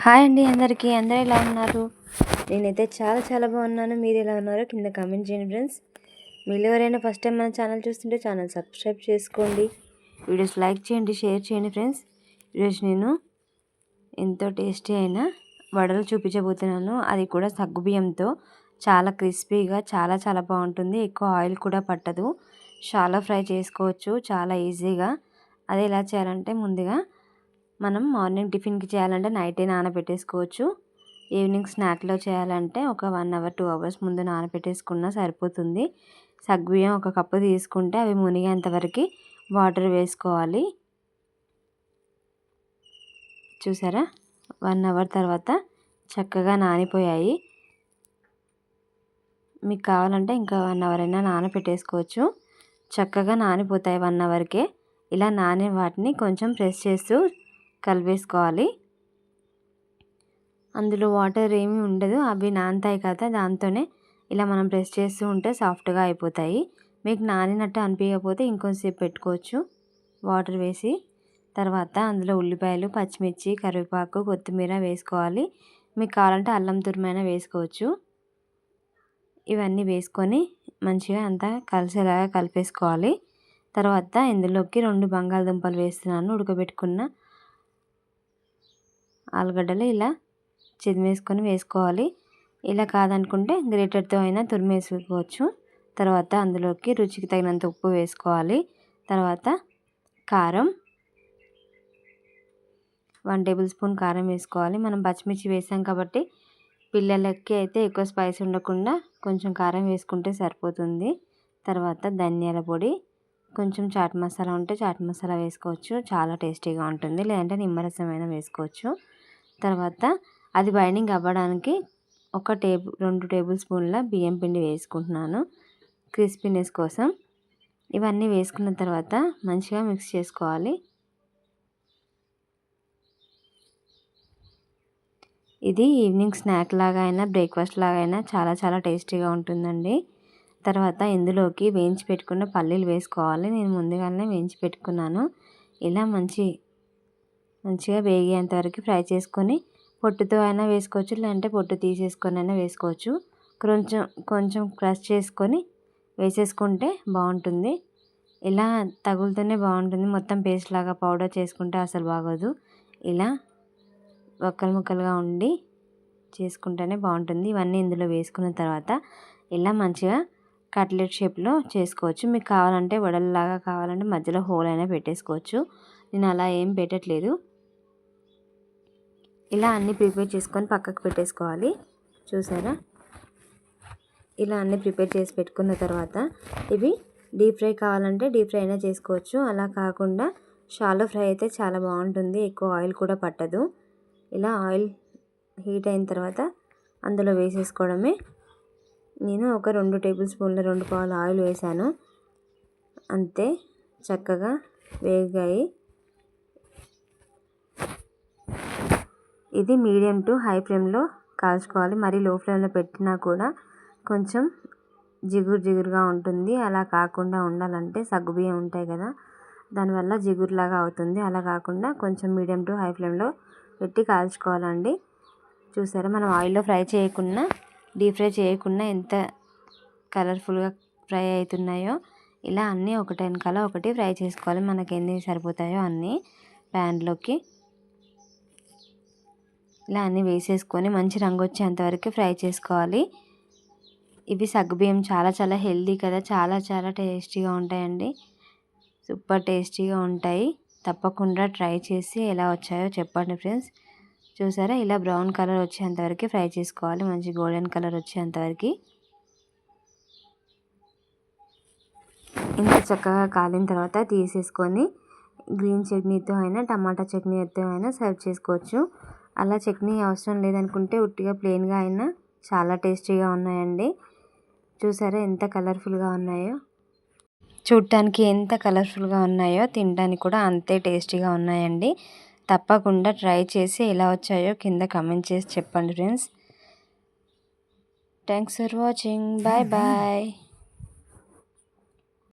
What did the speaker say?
Hi అండి అందరికీ. అందరూ ఎలా ఉన్నారు? నేనైతే చాలా బాగున్నాను. మీరు ఎలా ఉన్నారో కింద కామెంట్ చేయండి ఫ్రెండ్స్. మీరు ఎవరైనా ఫస్ట్ టైం మన ఛానల్ చూస్తుంటే ఛానల్ సబ్స్క్రైబ్ చేసుకోండి, వీడియోస్ లైక్ చేయండి, షేర్ చేయండి ఫ్రెండ్స్. ఈరోజు నేను ఎంతో టేస్టీ అయిన వడలు చూపించబోతున్నాను. అది కూడా సగ్గుబియ్యంతో. చాలా క్రిస్పీగా చాలా బాగుంటుంది. ఎక్కువ ఆయిల్ కూడా పట్టదు. చాలా ఫ్రై చేసుకోవచ్చు చాలా ఈజీగా. అది ఎలా చేయాలంటే, ముందుగా మనం మార్నింగ్ టిఫిన్కి చేయాలంటే నైటే నానబెట్టేసుకోవచ్చు. ఈవినింగ్ స్నాక్లో చేయాలంటే ఒక 1 అవర్ 2 అవర్స్ ముందు నానబెట్టేసుకున్నా సరిపోతుంది. సగ్గుబియ్యం ఒక కప్పు తీసుకుంటే అవి మునిగేంత వరకు వాటర్ వేసుకోవాలి. చూసారా, 1 అవర్ తర్వాత చక్కగా నానిపోయాయి. మీకు కావాలంటే ఇంకా 1 అవర్ అయినా నానబెట్టేసుకోవచ్చు. చక్కగా నానిపోతాయి 1 అవర్కే. ఇలా నానే వాటిని కొంచెం ప్రెస్ చేస్తూ కలిపేసుకోవాలి. అందులో వాటర్ ఏమీ ఉండదు, అవి నానతాయి కదా, దాంతోనే ఇలా మనం ప్రెస్ చేస్తూ ఉంటే సాఫ్ట్గా అయిపోతాయి. మీకు నానినట్టు అనిపించకపోతే ఇంకొంచెంసేపు పెట్టుకోవచ్చు వాటర్ వేసి. తర్వాత అందులో ఉల్లిపాయలు, పచ్చిమిర్చి, కరివేపాకు, కొత్తిమీర వేసుకోవాలి. మీకు కావాలంటే అల్లం తురుమైనా వేసుకోవచ్చు. ఇవన్నీ వేసుకొని మంచిగా అంతా కలిసేలాగా కలిపేసుకోవాలి. తర్వాత ఇందులోకి 2 బంగాళదుంపలు వేస్తున్నాను. ఉడకబెట్టుకున్న ఆలుగడ్డలు ఇలా చిదిమేసుకొని వేసుకోవాలి. ఇలా కాదనుకుంటే గ్రేటర్తో అయినా తురిమేసుకోవచ్చు. తర్వాత అందులోకి రుచికి తగినంత ఉప్పు వేసుకోవాలి. తర్వాత కారం, 1 టేబుల్ స్పూన్ కారం వేసుకోవాలి. మనం పచ్చిమిర్చి వేసాం కాబట్టి పిల్లలకి అయితే ఎక్కువ స్పైస్ ఉండకుండా కొంచెం కారం వేసుకుంటే సరిపోతుంది. తర్వాత ధనియాల పొడి, కొంచెం చాట్ మసాలా ఉంటే చాట్ మసాలా వేసుకోవచ్చు, చాలా టేస్టీగా ఉంటుంది. లేదంటే నిమ్మరసం అయినా వేసుకోవచ్చు. తర్వాత అది బైండింగ్ అవ్వడానికి 2 టేబుల్ స్పూన్ల బియ్యం పిండి వేసుకుంటున్నాను క్రిస్పీనెస్ కోసం. ఇవన్నీ వేసుకున్న తర్వాత మంచిగా మిక్స్ చేసుకోవాలి. ఇది ఈవినింగ్ స్నాక్ లాగా అయినా బ్రేక్ఫాస్ట్ లాగా అయినా చాలా టేస్టీగా ఉంటుందండి. తర్వాత ఇందులోకి వేయించి పెట్టుకున్న పల్లీలు వేసుకోవాలి. నేను ముందుగానే వేయించి పెట్టుకున్నాను. ఇలా మంచిగా వేగేంత వరకు ఫ్రై చేసుకొని పొట్టుతో అయినా వేసుకోవచ్చు, లేదంటే పొట్టు తీసేసుకొని అయినా వేసుకోవచ్చు. కొంచెం క్రష్ చేసుకొని వేసేసుకుంటే బాగుంటుంది. ఇలా తగులుతూనే బాగుంటుంది. మొత్తం పేస్ట్ లాగా పౌడర్ చేసుకుంటే అసలు బాగోదు. ఇలా ముక్కలుగా ఉండి చేసుకుంటేనే బాగుంటుంది. ఇవన్నీ ఇందులో వేసుకున్న తర్వాత ఇలా మంచిగా కట్లెట్ షేప్లో చేసుకోవచ్చు. మీకు కావాలంటే వడలలాగా కావాలంటే మధ్యలో హోల్ అయినా పెట్టేసుకోవచ్చు. నేను అలా ఏం పెట్టట్లేదు. ఇలా అన్నీ ప్రిపేర్ చేసుకొని పక్కకు పెట్టేసుకోవాలి. చూసారా, ఇలా అన్నీ ప్రిపేర్ చేసి పెట్టుకున్న తర్వాత ఇవి డీప్ ఫ్రై కావాలంటే డీప్ ఫ్రై అయినా చేసుకోవచ్చు. అలా కాకుండా షాలో ఫ్రై అయితే చాలా బాగుంటుంది. ఎక్కువ ఆయిల్ కూడా పట్టదు. ఇలా ఆయిల్ హీట్ అయిన తర్వాత అందులో వేసేసుకోవడమే. నేను ఒక 2 టేబుల్ స్పూన్ల 2 పావుల ఆయిల్ వేసాను. అంతే, చక్కగా వేగాయి. ఇది మీడియం టు హై ఫ్లేమ్లో కాల్చుకోవాలి. మరి లో ఫ్లేమ్లో పెట్టినా కూడా కొంచెం జిగురుగా ఉంటుంది. అలా కాకుండా ఉండాలంటే సగ్గుబియ్యం ఉంటాయి కదా, దానివల్ల జిగురులాగా అవుతుంది. అలా కాకుండా కొంచెం మీడియం టు హై ఫ్లేమ్లో పెట్టి కాల్చుకోవాలండి. చూసారా, మనం ఆయిల్లో డీప్ ఫ్రై చేయకుండా ఎంత కలర్ఫుల్గా ఫ్రై అవుతున్నాయో. ఇలా అన్నీ ఒకటి వెనకాల ఒకటి ఫ్రై చేసుకోవాలి. మనకి ఎన్ని సరిపోతాయో అన్నీ ప్యాన్లోకి ఇలా అన్నీ వేసేసుకొని మంచి రంగు వచ్చేంతవరకు ఫ్రై చేసుకోవాలి. ఇవి సగ్గుబియ్యం చాలా హెల్దీ కదా, చాలా టేస్టీగా ఉంటాయండి. సూపర్ టేస్టీగా ఉంటాయి. తప్పకుండా ట్రై చేసి ఎలా వచ్చాయో చెప్పండి ఫ్రెండ్స్. చూసారా, ఇలా బ్రౌన్ కలర్ వచ్చేంతవరకు ఫ్రై చేసుకోవాలి. మంచి గోల్డెన్ కలర్ వచ్చేంతవరకు. ఇంత చక్కగా కాలిన తర్వాత తీసేసుకొని గ్రీన్ చట్నీతో అయినా టమాటా చట్నీతో అయినా సర్వ్ చేసుకోవచ్చు. అలా చట్నీ అవసరం లేదనుకుంటే ఉట్టిగా ప్లెయిన్గా అయినా చాలా టేస్టీగా ఉన్నాయండి. చూసారా ఎంత కలర్ఫుల్గా ఉన్నాయో. చూడటానికి ఎంత కలర్ఫుల్గా ఉన్నాయో తినడానికి కూడా అంతే టేస్టీగా ఉన్నాయండి. తప్పకుండా ట్రై చేసి ఎలా వచ్చాయో కింద కామెంట్ చేసి చెప్పండి friends. Thanks for watching. Bye.